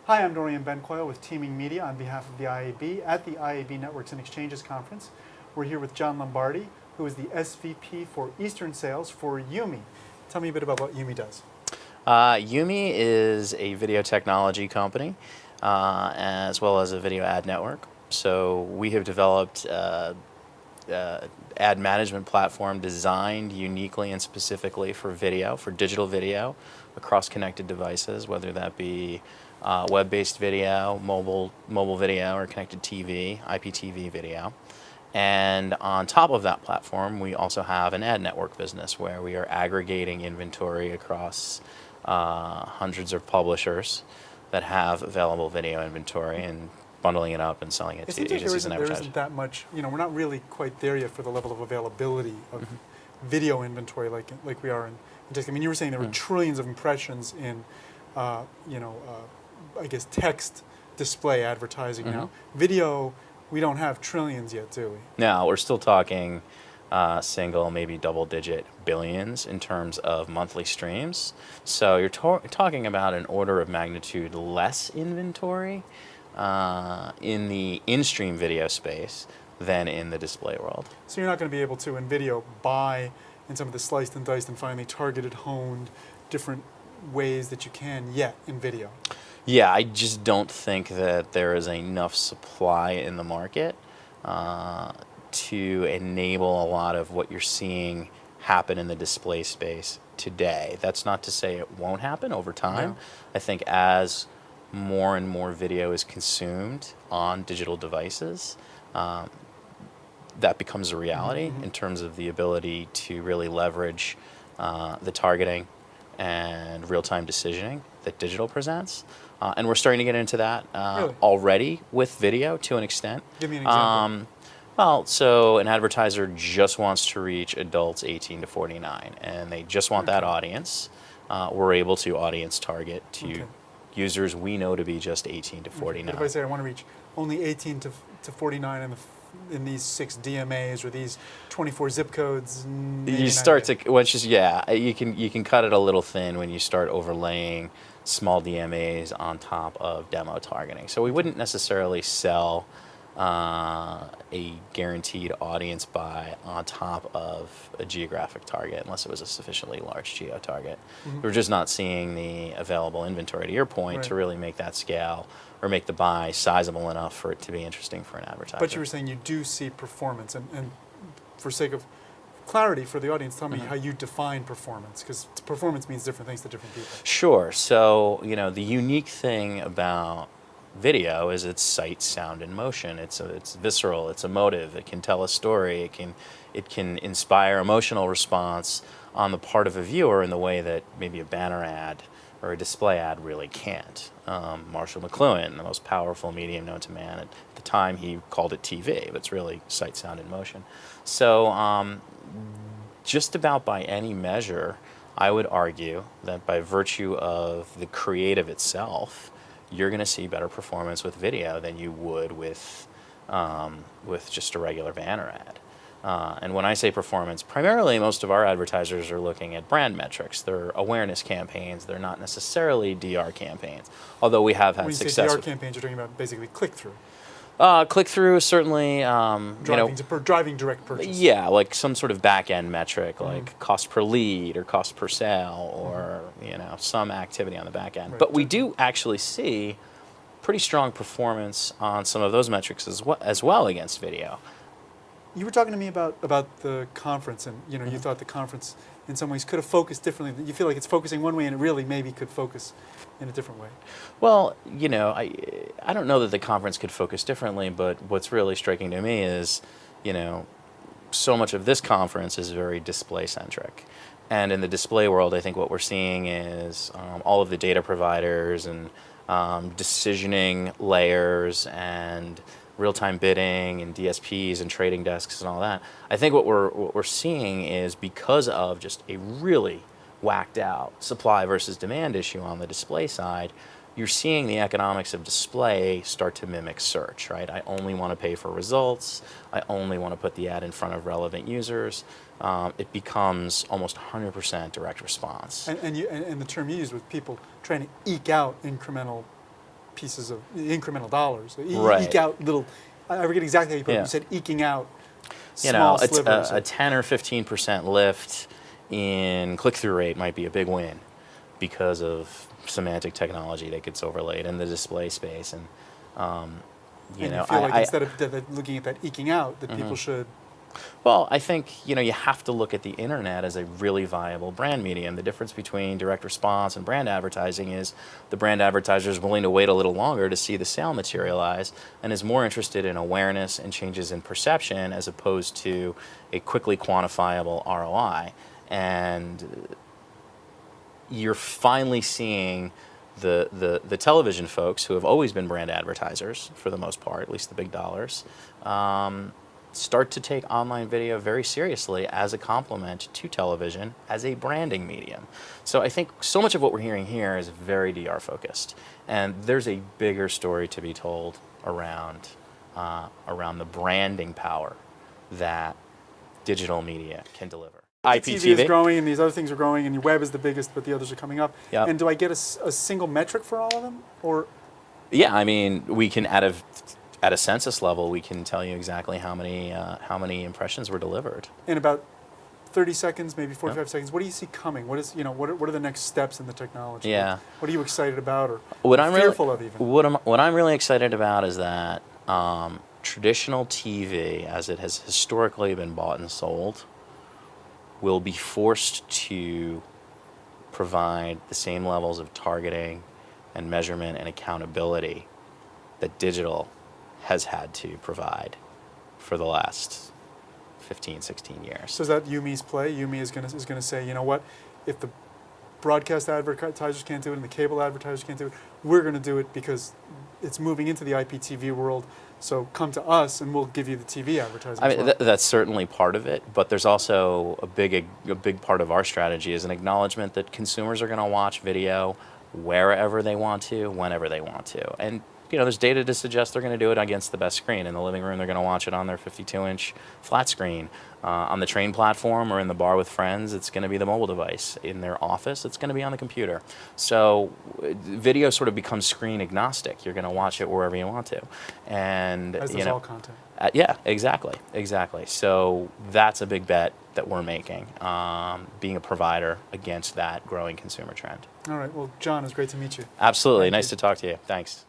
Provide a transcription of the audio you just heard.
Hi, I'm Dorian Bencoil with Teaming Media on behalf of the IAB at the IAB Networks and Exchanges Conference. We're here with Gian Lombardi, who is the SVP for Eastern Sales for YuMe. Tell me a bit about what YuMe does. YuMe is a video technology company as well as a video ad network. So we have developed ad management platform designed uniquely and specifically for video, for digital video across connected devices, whether that be web-based video, mobile video, or connected TV, IPTV video. And on top of that platform, we also have an ad network business where we are aggregating inventory across hundreds of publishers that have available video inventory and bundling it up and selling it to agencies and advertisers. There isn't that much, we're not really quite there yet for the level of availability of video inventory like we are in text. I mean, you were saying there were trillions of impressions in, I guess, text display advertising now. Video, we don't have trillions yet, do we? No, we're still talking single, maybe double-digit billions in terms of monthly streams. So you're talking about an order of magnitude less inventory in the in-stream video space than in the display world. So you're not going to be able to, in video, buy in some of the sliced and diced and finely targeted, honed, different ways that you can yet in video? Yeah, I just don't think that there is enough supply in the market to enable a lot of what you're seeing happen in the display space today. That's not to say it won't happen over time. No. I think as more and more video is consumed on digital devices, that becomes a reality in terms of the ability to really leverage the targeting and real-time decisioning that digital presents. And we're starting to get into that Really? already with video to an extent. Give me an example. Well, so an advertiser just wants to reach adults 18 to 49, and they just want that audience. We're able to audience target to users we know to be just 18 to 49. But if I say I want to reach only 18 to 49 in these 6 DMAs or these 24 zip codes, you start to you can cut it a little thin when you start overlaying small DMAs on top of demo targeting. So we wouldn't necessarily sell a guaranteed audience buy on top of a geographic target unless it was a sufficiently large geo target. We're just not seeing the available inventory, to your point, to really make that scale or make the buy sizable enough for it to be interesting for an advertiser. But you were saying you do see performance, and for sake of clarity for the audience, tell me how you define performance, because performance means different things to different people. Sure. So, the unique thing about video is it's sight, sound, and motion. It's visceral. It's emotive. It can tell a story. It can inspire emotional response on the part of a viewer in the way that maybe a banner ad or a display ad really can't. Marshall McLuhan, the most powerful medium known to man, at the time he called it TV, but it's really sight, sound, and motion. So just about by any measure, I would argue that by virtue of the creative itself, you're going to see better performance with video than you would with just a regular banner ad. And when I say performance, primarily most of our advertisers are looking at brand metrics. They're awareness campaigns. They're not necessarily DR campaigns, although we have had success. When you say DR campaigns, you're talking about basically click-through. Click-through, certainly. Driving direct purchase. Yeah, like some sort of back-end metric, like cost per lead or cost per sale, or some activity on the back end. Right. But we do actually see pretty strong performance on some of those metrics as well against video. You were talking to me about the conference, and you thought the conference in some ways could have focused differently. You feel like it's focusing one way, and it really maybe could focus in a different way. Well, I don't know that the conference could focus differently, but what's really striking to me is, so much of this conference is very display-centric. And in the display world, I think what we're seeing is all of the data providers and decisioning layers and real-time bidding and DSPs and trading desks and all that. I think what we're seeing is, because of just a really whacked out supply versus demand issue on the display side, you're seeing the economics of display start to mimic search, right? I only want to pay for results. I only want to put the ad in front of relevant users. It becomes almost 100% direct response. And the term you use with people trying to eke out incremental pieces of incremental dollars. Right. Eke out little. I forget exactly how you put it. Yeah. You said eking out. You know, Small it's slivers. a 10 or 15% lift in click-through rate might be a big win because of semantic technology that gets overlaid in the display space. And, you know, feel like instead of looking at that eking out, that people should. Well, I think, you know, you have to look at the internet as a really viable brand medium. The difference between direct response and brand advertising is the brand advertiser is willing to wait a little longer to see the sale materialize and is more interested in awareness and changes in perception as opposed to a quickly quantifiable ROI. And you're finally seeing the television folks who have always been brand advertisers for the most part, at least the big dollars, start to take online video very seriously as a complement to television as a branding medium. So I think so much of what we're hearing here is very DR focused, and there's a bigger story to be told around the branding power that digital media can deliver. TV is growing, and these other things are growing, and your web is the biggest, but the others are coming up. Yep. And do I get a single metric for all of them, or? Yeah, I mean, we can at a census level, we can tell you exactly how many impressions were delivered. In about 30 seconds, maybe 45 seconds, what do you see coming? What is, what are the next steps in the technology? Yeah. What are you excited about, or fearful of even? What I'm really excited about is that traditional TV, as it has historically been bought and sold, will be forced to provide the same levels of targeting and measurement and accountability that digital has had to provide for the last 15, 16 years. So is that YuMe's play? YuMe is going to say, you know what, if the broadcast advertisers can't do it and the cable advertisers can't do it, we're going to do it because it's moving into the IPTV world. So come to us and we'll give you the TV advertising. I mean, that's certainly part of it, but there's also a big part of our strategy is an acknowledgement that consumers are going to watch video wherever they want to, whenever they want to. And you know, there's data to suggest they're going to do it against the best screen. In the living room, they're going to watch it on their 52-inch flat screen. On the train platform or in the bar with friends, it's going to be the mobile device. In their office, it's going to be on the computer. So video sort of becomes screen agnostic. You're going to watch it wherever you want to. And as does all content. Yeah, exactly. So that's a big bet that we're making, being a provider against that growing consumer trend. All right. Well, John, it's great to meet you. Absolutely. Thank Nice you. to talk to you. Thanks.